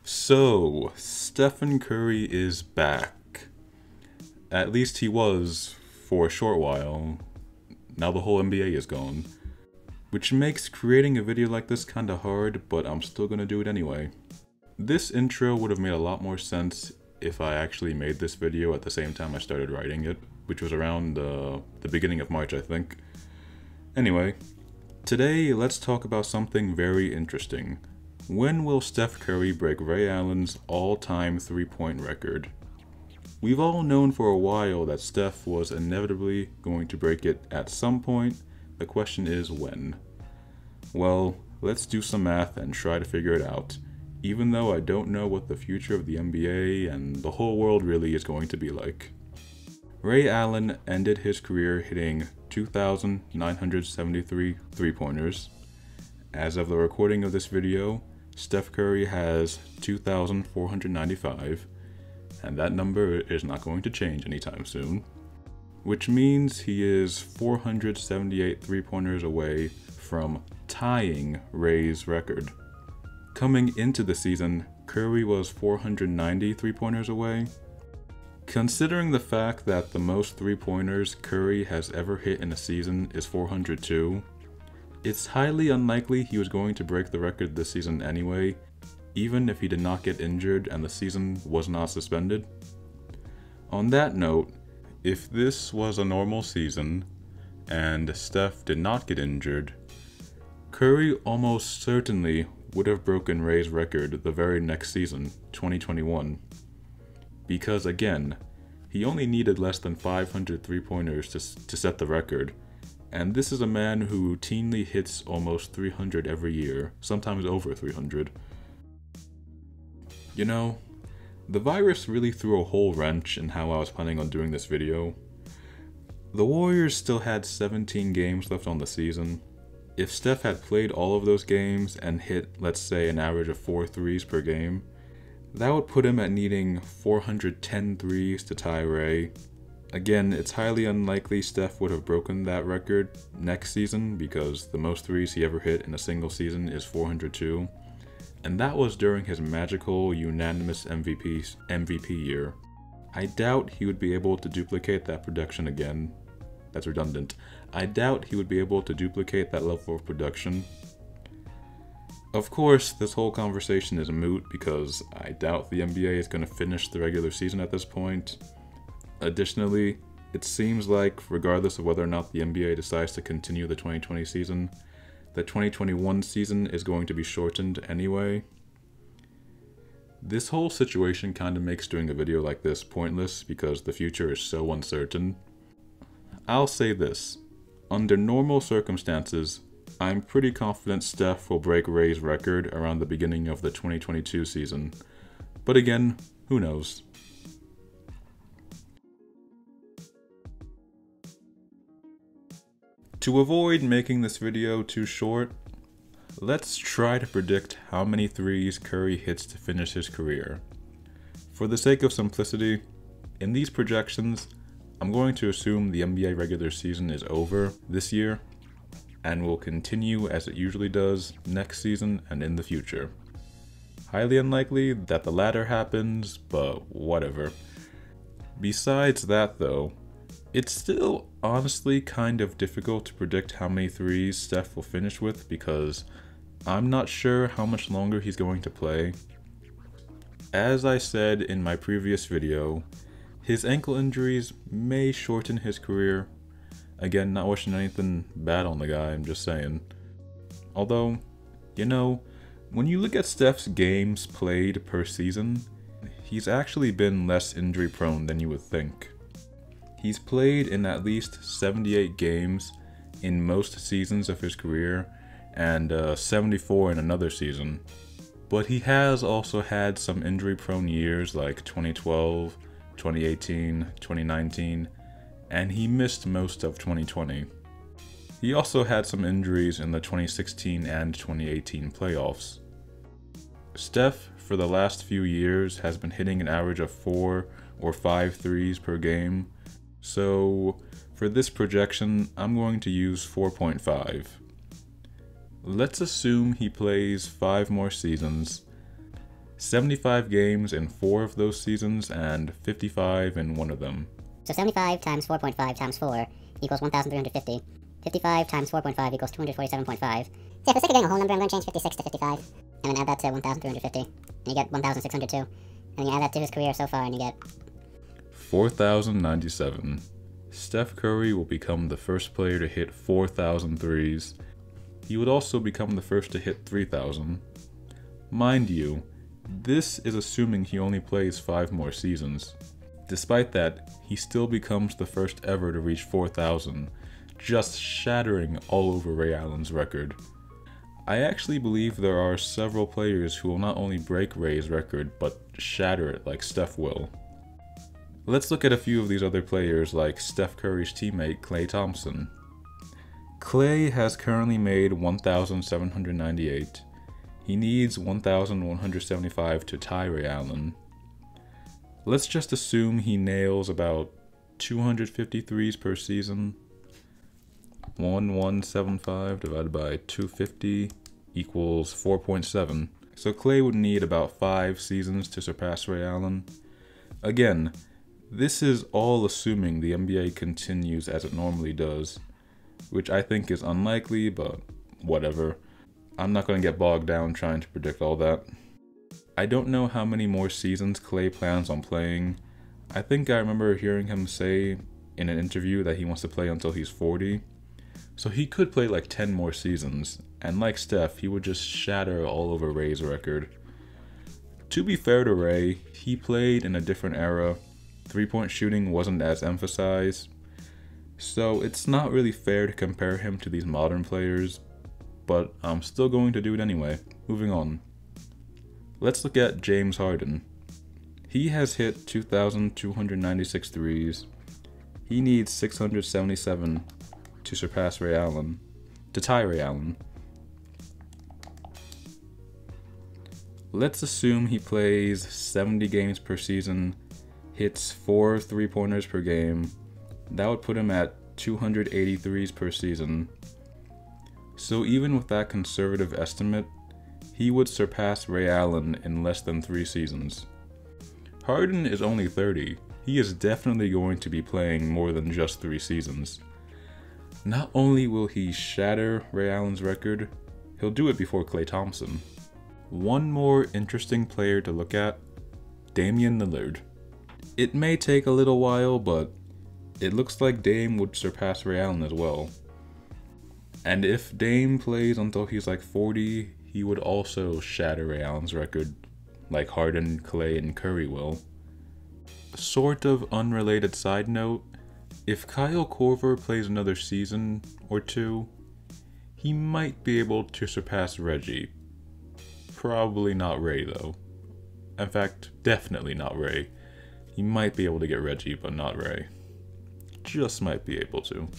So, Stephen Curry is back. At least he was for a short while. Now the whole NBA is gone. Which makes creating a video like this kinda hard, but I'm still gonna do it anyway. This intro would have made a lot more sense if I actually made this video at the same time I started writing it, which was around the beginning of March, I think. Anyway, today let's talk about something very interesting. When will Steph Curry break Ray Allen's all-time three-point record? We've all known for a while that Steph was inevitably going to break it at some point. The question is when. Well, let's do some math and try to figure it out, even though I don't know what the future of the NBA and the whole world really is going to be like. Ray Allen ended his career hitting 2,973 three-pointers. As of the recording of this video, Steph Curry has 2,495, and that number is not going to change anytime soon, which means he is 478 three-pointers away from tying Ray's record. Coming into the season, Curry was 490 three-pointers away. Considering the fact that the most three-pointers Curry has ever hit in a season is 402, it's highly unlikely he was going to break the record this season anyway, even if he did not get injured and the season was not suspended. On that note, if this was a normal season and Steph did not get injured, Curry almost certainly would have broken Ray's record the very next season, 2021. Because again, he only needed less than 500 three-pointers to set the record. And this is a man who routinely hits almost 300 every year, sometimes over 300. You know, the virus really threw a whole wrench in how I was planning on doing this video. The Warriors still had 17 games left on the season. If Steph had played all of those games and hit, let's say, an average of 4 threes per game, that would put him at needing 410 threes to tie Ray. Again, it's highly unlikely Steph would have broken that record next season because the most threes he ever hit in a single season is 402, and that was during his magical, unanimous MVP year. I doubt he would be able to duplicate that production again. That's redundant. I doubt he would be able to duplicate that level of production. Of course, this whole conversation is moot because I doubt the NBA is going to finish the regular season at this point. Additionally, it seems like, regardless of whether or not the NBA decides to continue the 2020 season, the 2021 season is going to be shortened anyway. This whole situation kind of makes doing a video like this pointless because the future is so uncertain. I'll say this, under normal circumstances, I'm pretty confident Steph will break Ray's record around the beginning of the 2022 season. But again, who knows? To avoid making this video too short, let's try to predict how many threes Curry hits to finish his career. For the sake of simplicity, in these projections, I'm going to assume the NBA regular season is over this year and will continue as it usually does next season and in the future. Highly unlikely that the latter happens, but whatever. Besides that though, it's still honestly kind of difficult to predict how many threes Steph will finish with because I'm not sure how much longer he's going to play. As I said in my previous video, his ankle injuries may shorten his career. Again, not wishing anything bad on the guy, I'm just saying. Although, you know, when you look at Steph's games played per season, he's actually been less injury prone than you would think. He's played in at least 78 games in most seasons of his career, and 74 in another season. But he has also had some injury-prone years like 2012, 2018, 2019, and he missed most of 2020. He also had some injuries in the 2016 and 2018 playoffs. Steph, for the last few years, has been hitting an average of 4 or 5 threes per game. So for this projection, I'm going to use 4.5. Let's assume he plays 5 more seasons. 75 games in 4 of those seasons and 55 in one of them. So 75 times 4.5 times 4 equals 1,350. 55 times 4.5 equals 247.5. Yeah, for the sake of getting a whole number, I'm going to change 56 to 55. And then add that to 1,350. And you get 1,602. And then you add that to his career so far and you get 4,097. Steph Curry will become the first player to hit 4,000 threes. He would also become the first to hit 3,000. Mind you, this is assuming he only plays 5 more seasons. Despite that, he still becomes the first ever to reach 4,000, just shattering all over Ray Allen's record. I actually believe there are several players who will not only break Ray's record, but shatter it like Steph will. Let's look at a few of these other players like Steph Curry's teammate Klay Thompson. Klay has currently made 1,798. He needs 1,175 to tie Ray Allen. Let's just assume he nails about 250 threes per season. 1,175 divided by 250 equals 4.7. So Klay would need about 5 seasons to surpass Ray Allen. Again, this is all assuming the NBA continues as it normally does, which I think is unlikely, but whatever. I'm not going to get bogged down trying to predict all that. I don't know how many more seasons Klay plans on playing. I think I remember hearing him say in an interview that he wants to play until he's 40. So he could play like 10 more seasons, and like Steph, he would just shatter all over Ray's record. To be fair to Ray, he played in a different era. 3-point shooting wasn't as emphasized, so it's not really fair to compare him to these modern players, but I'm still going to do it anyway. Moving on. Let's look at James Harden. He has hit 2,296 threes. He needs 677 to surpass Ray Allen, to tie Ray Allen. Let's assume he plays 70 games per season, hits 4 3-pointers per game. That would put him at 280 threes per season. So even with that conservative estimate, he would surpass Ray Allen in less than 3 seasons. Harden is only 30. He is definitely going to be playing more than just 3 seasons. Not only will he shatter Ray Allen's record, he'll do it before Klay Thompson. One more interesting player to look at, Damian Lillard. It may take a little while, but it looks like Dame would surpass Ray Allen as well. And if Dame plays until he's like 40, he would also shatter Ray Allen's record, like Harden, Klay, and Curry will. Sort of unrelated side note, if Kyle Korver plays another season or 2, he might be able to surpass Reggie. Probably not Ray though. In fact, definitely not Ray. He might be able to get Reggie, but not Ray. Just might be able to.